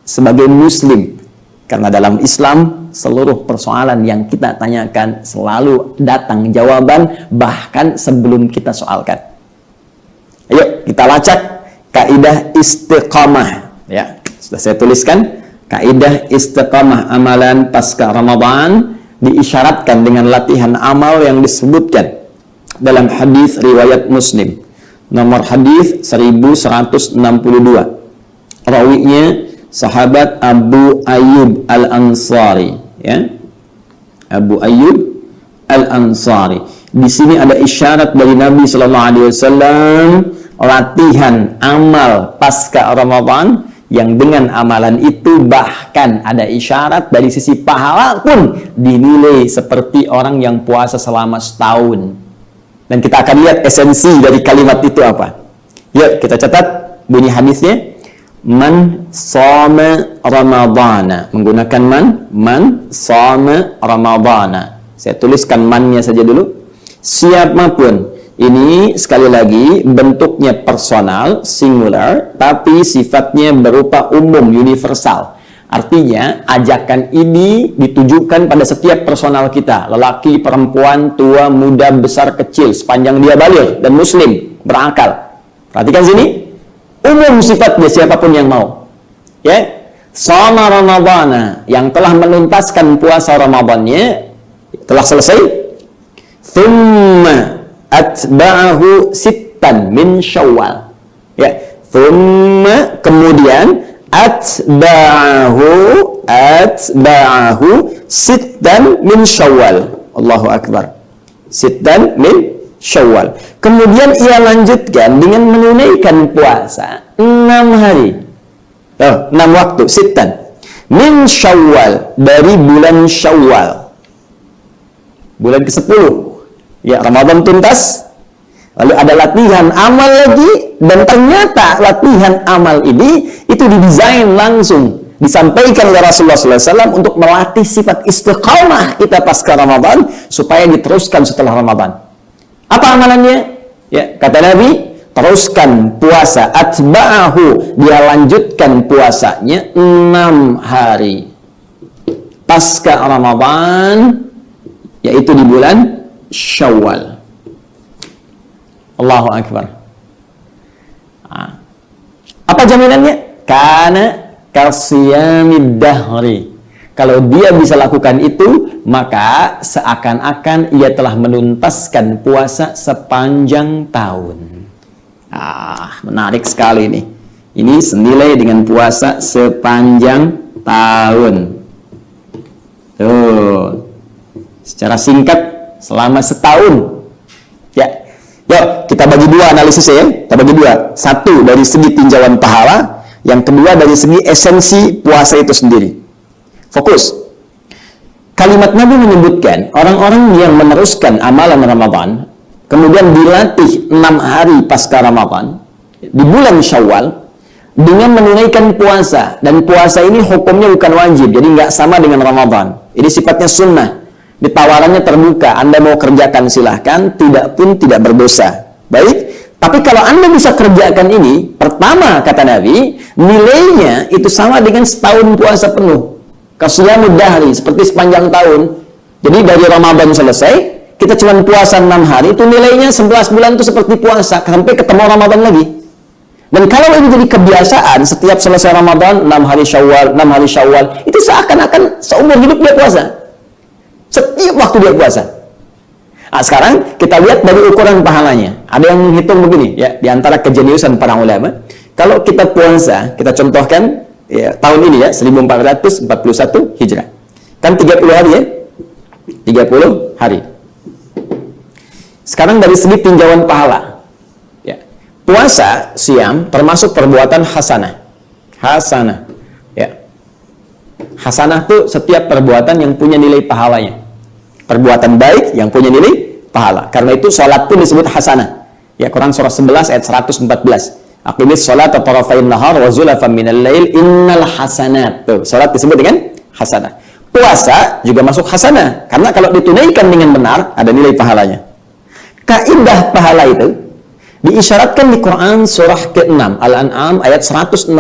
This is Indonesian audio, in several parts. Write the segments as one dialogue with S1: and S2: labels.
S1: sebagai muslim. Karena dalam Islam, seluruh persoalan yang kita tanyakan selalu datang jawaban, bahkan sebelum kita soalkan. Ayo, kita lacak kaidah istiqamah. Ya, sudah saya tuliskan. Kaidah istiqamah amalan pasca Ramadan diisyaratkan dengan latihan amal yang disebutkan dalam hadis riwayat Muslim nomor hadis 1162. Rawinya sahabat Abu Ayyub Al-Ansari, ya. Abu Ayyub Al-Ansari. Di sini ada isyarat dari Nabi sallallahu alaihi wasallam latihan amal pasca Ramadan yang dengan amalan itu bahkan ada isyarat dari sisi pahala pun dinilai seperti orang yang puasa selama setahun. Dan kita akan lihat esensi dari kalimat itu apa. Yuk kita catat bunyi hadisnya. Man shoma Ramadana. Menggunakan man shoma Ramadana. Saya tuliskan mannya saja dulu. Siapapun. Ini sekali lagi bentuknya personal, singular, tapi sifatnya berupa umum, universal. Artinya, ajakan ini ditujukan pada setiap personal kita. Lelaki, perempuan, tua, muda, besar, kecil. Sepanjang dia baligh dan muslim, berakal. Perhatikan sini. Umum sifatnya siapapun yang mau. Ya. Shoma Ramadana. Yang telah menuntaskan puasa Ramadannya. Telah selesai. Thumma atba'ahu sittan min Syawal. Ya. Thumma kemudian atba'ahu sittan min Syawal. Allahu Akbar. Sittan min Syawal. Kemudian ia lanjutkan dengan menunaikan puasa 6 hari. 6 waktu, sittan min Syawal, dari bulan Syawal. Bulan ke-10. Ya, Ramadan tuntas. Lalu ada latihan amal lagi, dan ternyata latihan amal ini itu didesain langsung, disampaikan oleh Rasulullah SAW untuk melatih sifat istiqamah kita pasca Ramadan supaya diteruskan setelah Ramadan. Apa amalannya? Ya, kata Nabi, teruskan puasa, atba'ahu, dia lanjutkan puasanya 6 hari pasca Ramadan, yaitu di bulan Syawal. Allahu Akbar. Apa jaminannya? Karena kasiyamid dahri. Kalau dia bisa lakukan itu, maka seakan-akan ia telah menuntaskan puasa sepanjang tahun. Menarik sekali ini. Ini senilai dengan puasa sepanjang tahun. Tuh. Secara singkat, selama setahun. Ya. Yuk, kita bagi dua analisisnya ya. Kita bagi dua. Satu, dari segi tinjauan pahala. Yang kedua, dari segi esensi puasa itu sendiri. Fokus. Kalimat Nabi menyebutkan orang-orang yang meneruskan amalan Ramadan, kemudian dilatih 6 hari pasca Ramadan, di bulan Syawal, dengan menunaikan puasa. Dan puasa ini hukumnya bukan wajib, jadi nggak sama dengan Ramadan. Ini sifatnya sunnah. Ditawarannya terbuka, Anda mau kerjakan silahkan, tidak pun tidak berdosa. Baik, tapi kalau Anda bisa kerjakan ini, pertama kata Nabi, nilainya itu sama dengan setahun puasa penuh. Kasiyamud dahri, seperti sepanjang tahun. Jadi dari Ramadan selesai, kita cuma puasa 6 hari, itu nilainya 11 bulan itu seperti puasa, sampai ketemu Ramadan lagi. Dan kalau ini jadi kebiasaan, setiap selesai Ramadan, 6 hari Syawal, 6 hari Syawal, itu seakan-akan seumur hidup dia puasa. Setiap waktu dia puasa. Sekarang kita lihat dari ukuran pahalanya. Ada yang menghitung begini, ya, di antara kejeniusan para ulama. Kalau kita puasa, kita contohkan ya, tahun ini ya, 1441 Hijrah. Kan 30 hari ya? 30 hari. Sekarang dari segi tinjauan pahala. Ya. Puasa, siam, termasuk perbuatan hasanah. Hasanah. Hasanah itu setiap perbuatan yang punya nilai pahalanya. Perbuatan baik yang punya nilai pahala. Karena itu sholat pun disebut hasanah. Ya, Quran surah 11 ayat 114. Aqimis sholat tarafain nahar wa zulafan minal lail innal hasanat. Tuh, sholat disebut dengan hasanah. Puasa juga masuk hasanah. Karena kalau ditunaikan dengan benar, ada nilai pahalanya. Kaidah pahala itu diisyaratkan di Quran surah ke-6 Al-An'am ayat 160.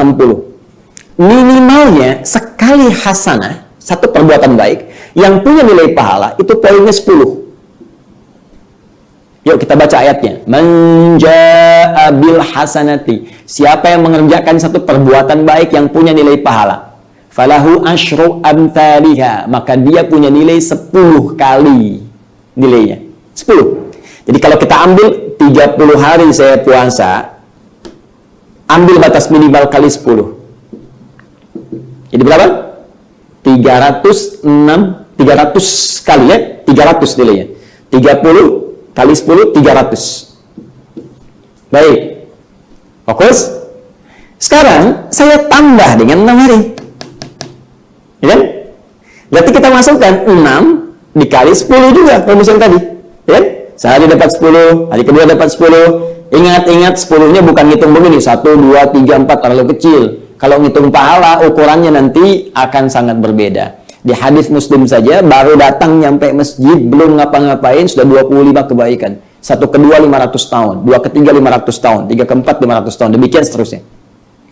S1: Minimal Asalnya sekali hasanah, satu perbuatan baik yang punya nilai pahala itu poinnya 10. Yuk kita baca ayatnya. Man jaa bil hasanati. Siapa yang mengerjakan satu perbuatan baik yang punya nilai pahala, falahu asyru amthaliha, maka dia punya nilai 10 kali nilainya. 10. Jadi kalau kita ambil 30 hari saya puasa, ambil batas minimal kali 10. Jadi berapa? 300 kali ya, 300 nilainya. 30 kali 10, 300. Baik. Fokus. Sekarang saya tambah dengan 6 hari. Ya kan? Berarti kita masukkan 6 dikali 10 juga rumus yang tadi. Ya kan? Sehari dapat 10, hari kedua dapat 10. Ingat-ingat 10-nya bukan ngitung begini. 1, 2, 3, 4 terlalu kecil. Kalau ngitung pahala, ukurannya nanti akan sangat berbeda. Di hadis Muslim saja, baru datang nyampe masjid, belum ngapa-ngapain, sudah 25 kebaikan. Satu kedua 500 tahun, dua ketiga 500 tahun, tiga keempat 500 tahun, demikian seterusnya.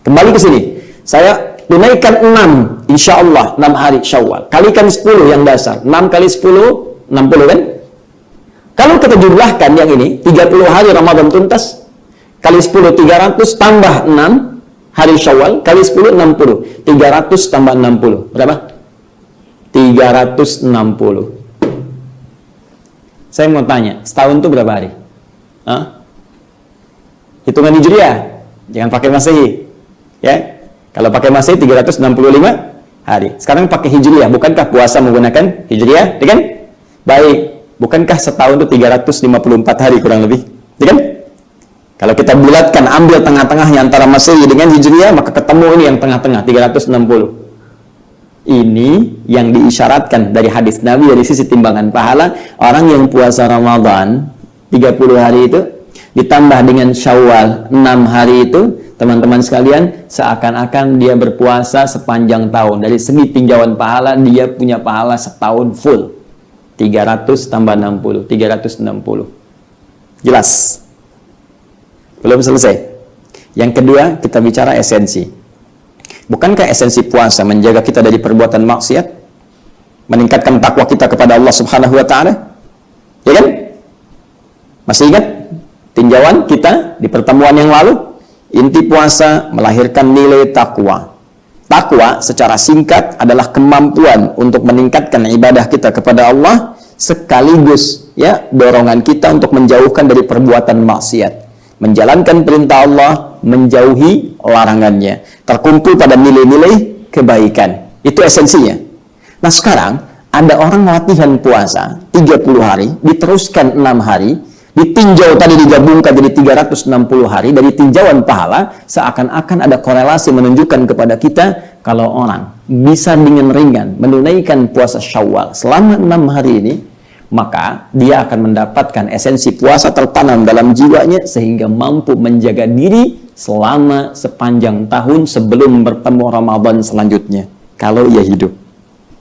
S1: Kembali ke sini, saya tunaikan 6, insya Allah 6 hari Syawal. Kalikan 10 yang dasar, 6 kali 10, 60 kan? Kalau kita jumlahkan yang ini, 30 hari Ramadan tuntas, kali 10 300, tambah 6 hari Syawal, kali 10 60, 300 tambah 60, berapa? 360. Saya mau tanya, setahun itu berapa hari? Hah? Hitungan Hijriah, jangan pakai Masehi. Ya, kalau pakai Masehi 365 hari. Sekarang pakai Hijriah, bukankah puasa menggunakan Hijriah? Ya kan? Baik, bukankah setahun itu 354 hari kurang lebih? Ya kan? Kalau kita bulatkan, ambil tengah-tengahnya antara Masehi dengan Hijriah, maka ketemu ini yang tengah-tengah, 360. Ini yang diisyaratkan dari hadis Nabi dari sisi timbangan pahala. Orang yang puasa Ramadan 30 hari itu ditambah dengan Syawal 6 hari itu, teman-teman sekalian, seakan-akan dia berpuasa sepanjang tahun. Dari segi tinjauan pahala, dia punya pahala setahun full. 300 tambah 60, 360. Jelas? Belum selesai. Yang kedua, kita bicara esensi. Bukankah esensi puasa menjaga kita dari perbuatan maksiat, meningkatkan takwa kita kepada Allah Subhanahu wa taala? Ya kan? Masih ingat tinjauan kita di pertemuan yang lalu? Inti puasa melahirkan nilai takwa. Takwa secara singkat adalah kemampuan untuk meningkatkan ibadah kita kepada Allah, sekaligus ya dorongan kita untuk menjauhkan dari perbuatan maksiat. Menjalankan perintah Allah, menjauhi larangannya, terkumpul pada nilai-nilai kebaikan. Itu esensinya. Nah sekarang ada orang latihan puasa 30 hari, diteruskan 6 hari, ditinjau tadi digabungkan jadi 360 hari. Dari tinjauan pahala, seakan-akan ada korelasi menunjukkan kepada kita kalau orang bisa dengan ringan menunaikan puasa Syawal selama 6 hari ini, maka dia akan mendapatkan esensi puasa tertanam dalam jiwanya sehingga mampu menjaga diri selama sepanjang tahun sebelum bertemu Ramadan selanjutnya kalau ia hidup.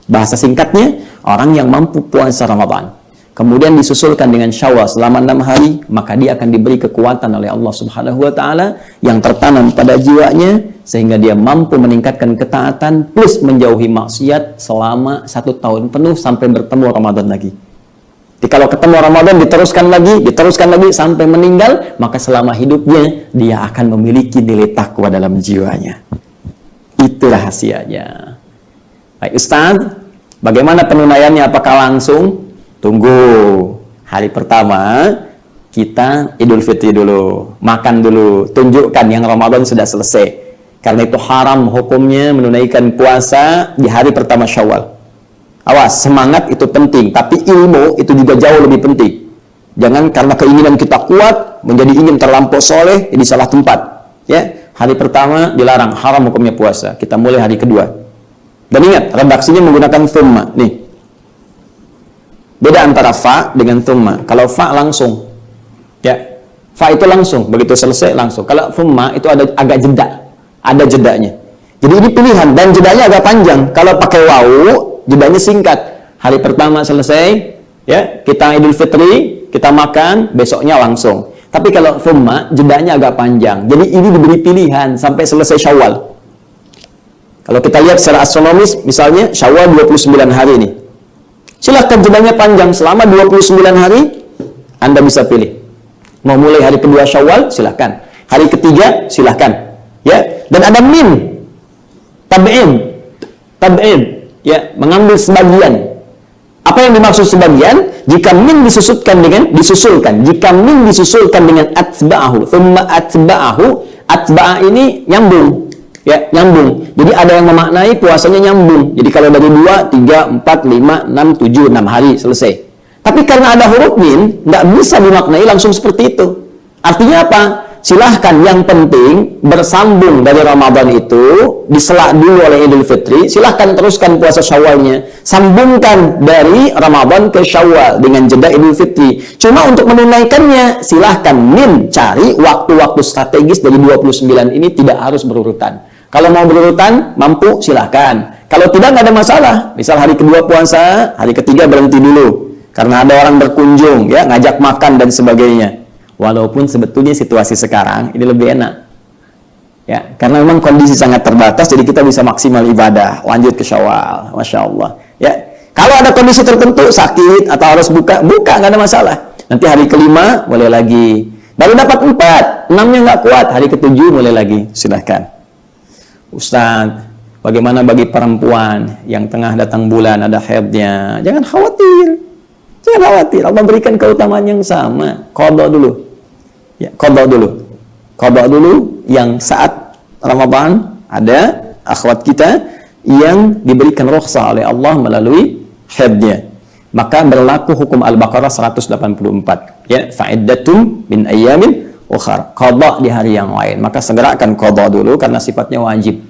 S1: Bahasa singkatnya, orang yang mampu puasa Ramadan kemudian disusulkan dengan Syawal selama 6 hari, maka dia akan diberi kekuatan oleh Allah Subhanahu wa taala yang tertanam pada jiwanya sehingga dia mampu meningkatkan ketaatan plus menjauhi maksiat selama 1 tahun penuh sampai bertemu Ramadan lagi. Jadi kalau ketemu Ramadan diteruskan lagi sampai meninggal, maka selama hidupnya dia akan memiliki nilai takwa dalam jiwanya. Itu rahasianya. Baik Ustaz, bagaimana penunaiannya? Apakah langsung? Tunggu. Hari pertama kita Idul Fitri dulu, makan dulu, tunjukkan yang Ramadan sudah selesai. Karena itu haram hukumnya menunaikan puasa di hari pertama Syawal. Awas, semangat itu penting, tapi ilmu itu juga jauh lebih penting. Jangan karena keinginan kita kuat, menjadi ingin terlampau soleh, jadi salah tempat. Ya, hari pertama dilarang, haram hukumnya puasa. Kita mulai hari kedua. Dan ingat, redaksinya menggunakan thumma. Nih, beda antara fa dengan thumma. Kalau fa langsung, ya, fa itu langsung, begitu selesai langsung. Kalau thumma itu ada agak jeda, ada jedanya. Jadi ini pilihan, dan jedanya agak panjang. Kalau pakai wawu, jedanya singkat. Hari pertama selesai, ya, kita Idul Fitri, kita makan, besoknya langsung. Tapi kalau thumma, jedanya agak panjang. Jadi ini diberi pilihan sampai selesai Syawal. Kalau kita lihat secara astronomis, misalnya Syawal 29 hari ini. Silahkan jedanya panjang, selama 29 hari, Anda bisa pilih. Mau mulai hari kedua Syawal, silahkan. Hari ketiga, silahkan. Ya, dan ada min, tab'in, ya, mengambil sebagian. Apa yang dimaksud sebagian? Jika min disusulkan, jika min disusulkan dengan atba'ahu, thumma atba'ahu, atba'a ini nyambung. Ya, nyambung. Jadi ada yang memaknai puasanya nyambung. Jadi kalau dari 2, 3, 4, 5, 6, 7, 6 hari selesai. Tapi karena ada huruf min, nggak bisa dimaknai langsung seperti itu. Artinya apa? Silahkan, yang penting bersambung dari Ramadan itu, disela dulu oleh Idul Fitri, silahkan teruskan puasa Syawalnya. Sambungkan dari Ramadan ke Syawal dengan jeda Idul Fitri. Cuma untuk menunaikannya, silahkan min cari waktu-waktu strategis dari 29 ini, tidak harus berurutan. Kalau mau berurutan, mampu, silahkan. Kalau tidak, nggak ada masalah. Misal hari kedua puasa, hari ketiga berhenti dulu. Karena ada orang berkunjung, ya, ngajak makan dan sebagainya. Walaupun sebetulnya situasi sekarang, ini lebih enak. Ya, karena memang kondisi sangat terbatas, jadi kita bisa maksimal ibadah. Lanjut ke Syawal, Masya Allah. Ya, kalau ada kondisi tertentu, sakit, atau harus buka, nggak ada masalah. Nanti hari kelima, boleh lagi. Baru dapat 4, 6-nya nggak kuat, hari ke-7 boleh lagi. Silahkan. Ustaz, bagaimana bagi perempuan yang tengah datang bulan, ada haidnya? Jangan khawatir. Jangan khawatir. Allah berikan keutamaan yang sama. Qadha dulu. Ya, qadha dulu yang saat Ramadan ada akhwat kita yang diberikan rukhsah oleh Allah melalui haidnya. Maka berlaku hukum Al-Baqarah 184. Ya, fa'iddatum min ayyamin ukhar, qadha di hari yang lain. Maka segerakan qadha dulu karena sifatnya wajib.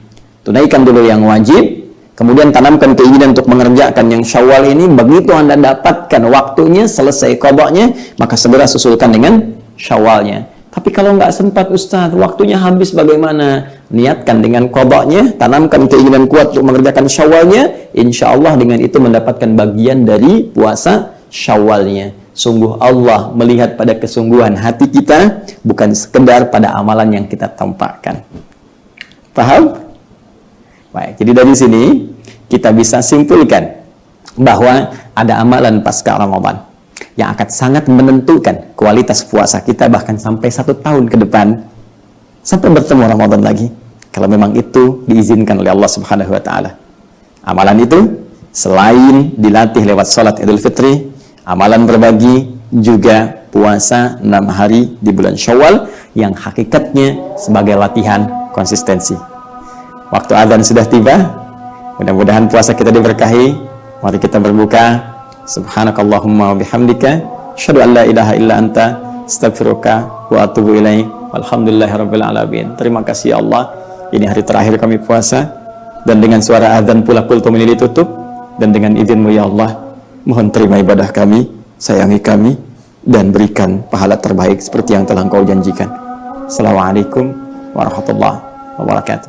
S1: Tunaikan dulu yang wajib, kemudian tanamkan keinginan untuk mengerjakan yang Syawal ini. Begitu Anda dapatkan waktunya, selesai qadhanya, maka segera susulkan dengan Syawalnya. Tapi kalau nggak sempat Ustaz, waktunya habis, bagaimana? Niatkan dengan qadhanya, tanamkan keinginan kuat untuk mengerjakan Syawalnya, insya Allah dengan itu mendapatkan bagian dari puasa Syawalnya. Sungguh Allah melihat pada kesungguhan hati kita, bukan sekedar pada amalan yang kita tampakkan. Paham? Baik, jadi dari sini kita bisa simpulkan bahwa ada amalan pasca Ramadan yang akan sangat menentukan kualitas puasa kita bahkan sampai 1 tahun ke depan, sampai bertemu Ramadan lagi, kalau memang itu diizinkan oleh Allah Subhanahu wa Ta'ala. Amalan itu selain dilatih lewat sholat Idul Fitri, amalan berbagi, juga puasa 6 hari di bulan Syawal yang hakikatnya sebagai latihan konsistensi. Waktu azan sudah tiba, mudah-mudahan puasa kita diberkahi. Mari kita berbuka. Subhanakallahumma wa bihamdika, asyhadu an la ilaha illa anta, astaghfiruka wa atubu ilaik. Walhamdulillahirabbil alamin. Terima kasih ya Allah. Ini hari terakhir kami puasa, dan dengan suara azan pula kultum ini ditutup, dan dengan izin-Mu ya Allah, mohon terima ibadah kami, sayangi kami, dan berikan pahala terbaik seperti yang telah Engkau janjikan. Assalamualaikum warahmatullahi wabarakatuh.